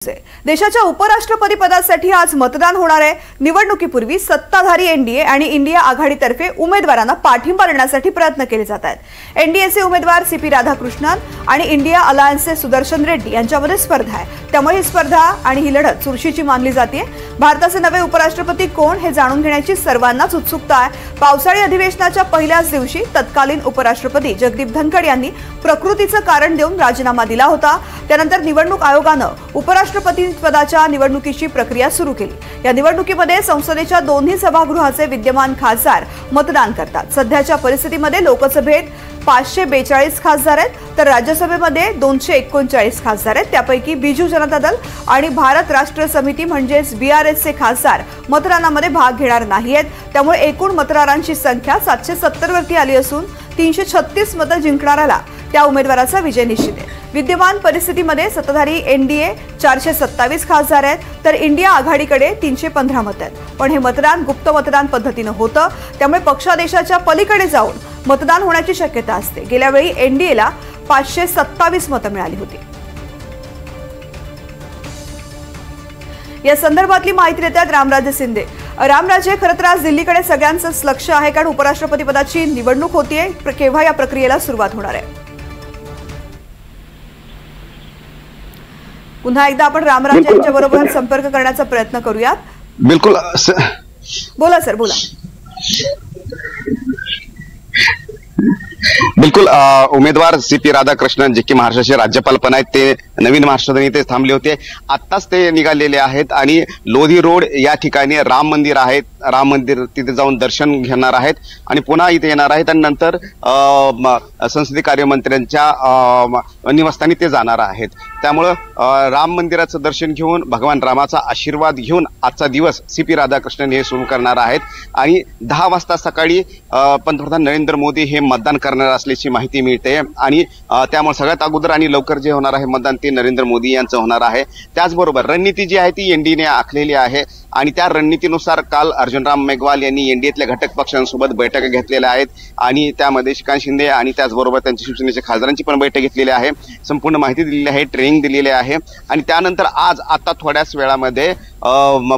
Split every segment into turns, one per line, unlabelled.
देशाच्या उपराष्ट्रपती पदासाठी आज मतदान होणार आहे। निवडणुकीपूर्वी सत्ताधारी एनडीए आणि इंडिया आघाडीतर्फे उमेदवारांना पाठिंबा देण्यासाठी प्रयत्न केले जात आहेत। एनडीएचे उमेदवार सीपी राधाकृष्णन आणि इंडिया अलायन्सचे सुदर्शन रेड्डी यांच्यामध्ये स्पर्धा आहे। त्यामुळे ही स्पर्धा आणि ही लढत चुरशीची मानली जाते। भारताचे नवे उपराष्ट्रपती कोण हे जाणून घेण्याची सर्वांनाच उत्सुकता आहे। पावसाळी अधिवेशनाच्या पहिल्याच दिवशी तत्कालीन उपराष्ट्रपती जगदीप धनखड यांनी प्रकृतीचं कारण देऊन राजीनामा दिला होता। त्यानंतर निवडणूक आयोगानं उपराष्ट्रपती पदाच्या निवडणुकीची प्रक्रिया सुरू केली। या निवडणुकीमध्ये संसदेच्या दोन्ही सभागृहाचे विद्यमान खासदार मतदान करतात। सध्याच्या परिस्थितीमध्ये लोकसभेत 542 खासदार आहेत, तर राज्यसभेमध्ये 239 खासदार आहेत। त्यापैकी बिजू जनता दल आणि भारत राष्ट्र समिती म्हणजेच बीआरएसचे खासदार मतदानामध्ये भाग घेणार नाहीत। त्यामुळे एकूण मतदारांची संख्या 770 वरती आली असून 336 मतं जिंकणाऱ्याला त्या उमेदवाराचा विजय निश्चित आहे। विद्यमान परिस्थितीमध्ये सत्ताधारी एनडीए 427 खासदार आहेत, तर इंडिया आघाडीकडे 315 मतं आहेत। पण हे मतदान गुप्त मतदान पद्धतीने होतं, त्यामुळे पक्षादेशाच्या पलीकडे जाऊन मतदान होण्याची शक्यता असते। गेल्या वेळी एनडीएला 527 मतं मिळाली होती। या संदर्भातली माहिती देतात रामराजे शिंदे। रामराजे, खरं तर आज दिल्लीकडे सगळ्यांचंच लक्ष आहे, कारण उपराष्ट्रपती पदाची निवडणूक होतीये। केव्हा या प्रक्रियेला सुरुवात होणार आहे? पुन्हा एकदा आपण रामराजे यांच्या बरोबर संपर्क करण्याचा प्रयत्न करूयात।
बिलकुल,
बोला सर, बोला।
बिलकुल, उमेदवार सीपी राधाकृष्णन जे की महाराष्ट्राचे राज्यपाल पण आहेत, ते नवीन महाराष्ट्रात इथे थांबले होते। आत्ताच ते निघालेले आहेत आणि लोधी रोड या ठिकाणी राम मंदिर आहे, राम मंदिर तिथे जाऊन दर्शन घेणार आहेत आणि पुन्हा इथे येणार आहेत आणि नंतर संसदीय कार्यमंत्र्यांच्या निवासस्थानी ते जाणार आहेत। त्यामुळं राम मंदिराचं दर्शन घेऊन भगवान रामाचा आशीर्वाद घेऊन आजचा दिवस सीपी राधाकृष्णन हे सुरू करणार आहेत आणि 10 वाजता सकाळी पंतप्रधान नरेंद्र मोदी हे मतदान करणार असल्याची माहिती मिळते आणि त्यामुळे सगळ्यात अगोदर आणि लवकर जे होणार आहे मतदान ते नरेंद्र मोदी यांचं होणार आहे। त्याचबरोबर रणनीती जी आहे ती एनडीएने आखलेली आहे आणि त्या रणनीतीनुसार काल अर्जुनराम मेघवाल यांनी एनडीएतल्या घटक पक्षांसोबत बैठका घेतलेल्या आहेत आणि त्यामध्ये श्रीकांत शिंदे आणि त्याचबरोबर त्यांच्या शिवसेनेच्या खासदारांची पण बैठक घेतलेली आहे। संपूर्ण माहिती दिलेली आहे, ट्रेनिंग दिलेली आहे आणि त्यानंतर आता थोड्याच वेळामध्ये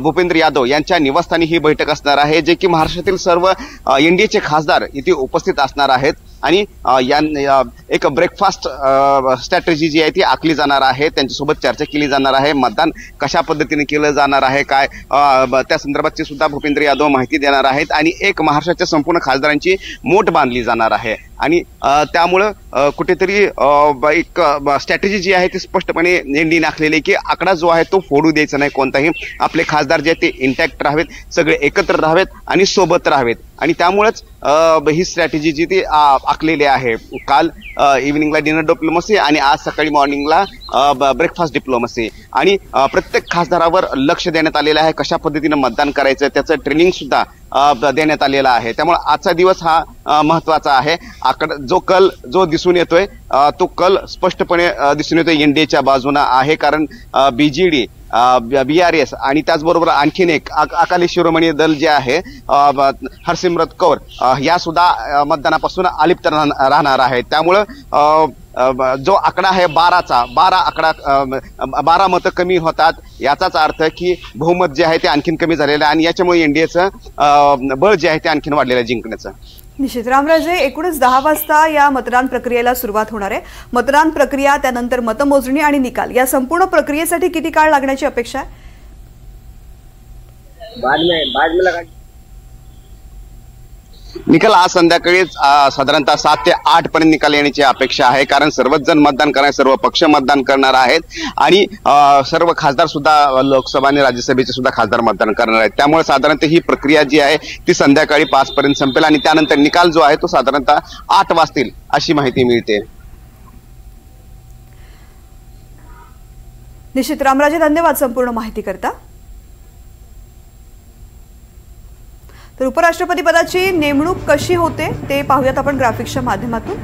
भूपेंद्र यादव यांच्या निवासस्थानी ही बैठक असणार आहे, जे की महाराष्ट्रातील सर्व एनडीएचे खासदार इथे उपस्थित असणार आहेत आणि एक ब्रेकफास्ट स्ट्रॅटेजी जी आहे ती आखली जाणार आहे। त्यांच्यासोबत चर्चा केली जाणार आहे, मतदान कशा पद्धतीने केलं जाणार आहे, काय त्या संदर्भाची सुद्धा भूपेंद्र यादव माहिती देणार आहेत आणि एक महाराष्ट्राच्या संपूर्ण खासदारांची मोठ बांधली जाणार आहे आणि त्यामुळं कुठेतरी एक स्ट्रॅटेजी जी आहे ती स्पष्टपणे एनडीएने आखलेली आहे की आकडा जो आहे तो फोडू द्यायचा नाही कोणताही। आपले खासदार जे आहेत ते इंटॅक्ट राहावेत, सगळे एकत्र राहावेत आणि सोबत राहावेत आणि त्यामुळेच ही स्ट्रॅटेजी जी ती आखलेली आहे। काल इव्हिनिंगला डिनर डिप्लोमसी आणि आज सकाळी मॉर्निंगला ब्रेकफास्ट डिप्लोमसी आणि प्रत्येक खासदारावर लक्ष देण्यात आलेलं आहे। कशा पद्धतीने मतदान करायचं त्याचं ट्रेनिंग सुद्धा देण्यात आलेला आहे। त्यामुळे आजचा दिवस हा महत्वाचा आहे। जो कल जो दिसून येतोय तो कल स्पष्टपणे दिसून येतोय एनडीएच्या बाजूने आहे, कारण बीजेडी, बीआरएस आणि त्याचबरोबर आणखीन एक अकाली शिरोमणी दल जे आहे हरसिमरत कौर या सुद्धा मतदानापासून अलिप्त राहणार आहेत। त्यामुळं जो आकडा आहे 12 मतं कमी होतात, याचाच अर्थ की बहुमत जे आहे ते आणखीन कमी झालेलं आहे आणि याच्यामुळे एनडीएचं बळ जे आहे ते आणखीन वाढलेलं आहे जिंकण्याचं।
निश्चित रामराजे, एकूणच 10 वाजता या मतदान प्रक्रियेला सुरुवात होणार आहे। मतदान प्रक्रिया, त्यानंतर मतमोजणी आणि निकाल, या संपूर्ण प्रक्रियेसाठी किती काळ लागण्याची अपेक्षा आहे?
निकाल आज संध्याकाळी साधारणतः 7 ते 8 पर्यंत निकाल येण्याची अपेक्षा आहे, कारण सर्वच जण मतदान करणार, सर्व पक्ष मतदान करणार आहेत आणि सर्व खासदार सुद्धा लोकसभा आणि राज्यसभेचे सुद्धा खासदार मतदान करणार आहेत। त्यामुळे साधारणतः ही प्रक्रिया जी आहे ती संध्याकाळी 5 पर्यंत संपेल आणि त्यानंतर निकाल जो आहे तो साधारणतः 8 वाजतील अशी माहिती मिळते।
निश्चित रामराजे, धन्यवाद संपूर्ण माहिती करता। तर उपराष्ट्रपती पदाची नेमणूक कशी होते ते पाहूयात आपण ग्राफिक्सच्या माध्यमातून।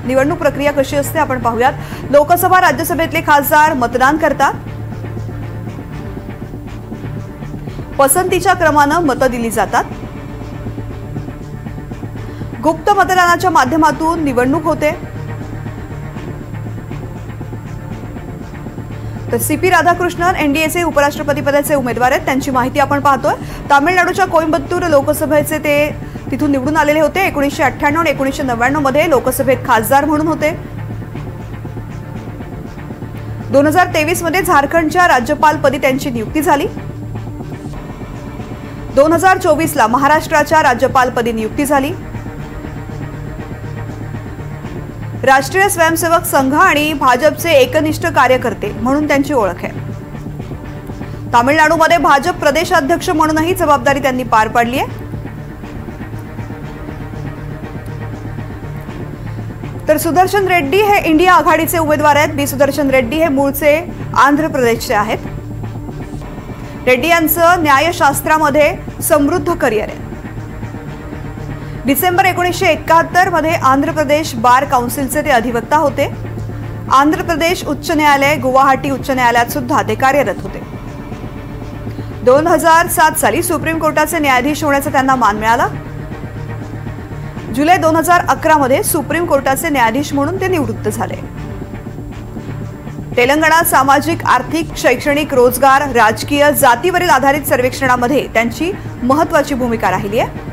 निवडणूक प्रक्रिया कशी असते आपण पाहूयात। लोकसभा राज्यसभेतले खासदार मतदान करतात, पसंतीच्या क्रमानं मतं दिली जातात, गुप्त मतदानाच्या माध्यमातून निवडणूक होते, तर सीपी राधाकृष्णन एनडीएचे उपराष्ट्रपती पदाचे उमेदवार आहेत, त्यांची माहिती आपण पाहतोय। तामिळनाडूच्या कोइंबतूर लोकसभेचे ते तिथून निवडून आलेले होते। 1998 आणि 1999 मध्ये लोकसभेत खासदार म्हणून होते। 2023 मध्ये झारखंडच्या राज्यपालपदी त्यांची नियुक्ती झाली। 2024 ला महाराष्ट्राच्या राज्यपालपदी नियुक्ती झाली। राष्ट्रीय स्वयंसेवक संघ आणि भाजपचे एकनिष्ठ कार्यकर्ते म्हणून त्यांची ओळख आहे। तामिळनाडूमध्ये भाजप प्रदेशाध्यक्ष म्हणूनही जबाबदारी त्यांनी पार पाडली आहे। तर सुदर्शन रेड्डी हे इंडिया आघाडीचे उमेदवार आहेत। बी सुदर्शन रेड्डी हे मूळचे आंध्र प्रदेशचे आहेत। रेड्डी यांचं न्यायशास्त्रामध्ये समृद्ध करिअर आहे। डिसेंबर 1971 मध्ये आंध्र प्रदेश बार काउन्सिलचे ते अधिवक्ता होते। आंध्र प्रदेश उच्च न्यायालय, गुवाहाटी उच्च न्यायालयात सुद्धा ते कार्यरत होते। 2007 साली सुप्रीम कोर्टाचे न्यायाधीश होण्याचा त्यांना मान मिळाला। जुलै 2011 मध्ये सुप्रीम कोर्टाचे न्यायाधीश म्हणून ते निवृत्त झाले। तेलंगणात सामाजिक, आर्थिक, शैक्षणिक, रोजगार, राजकीय, जातीवरील आधारित सर्वेक्षणामध्ये त्यांची महत्त्वाची भूमिका राहिली आहे।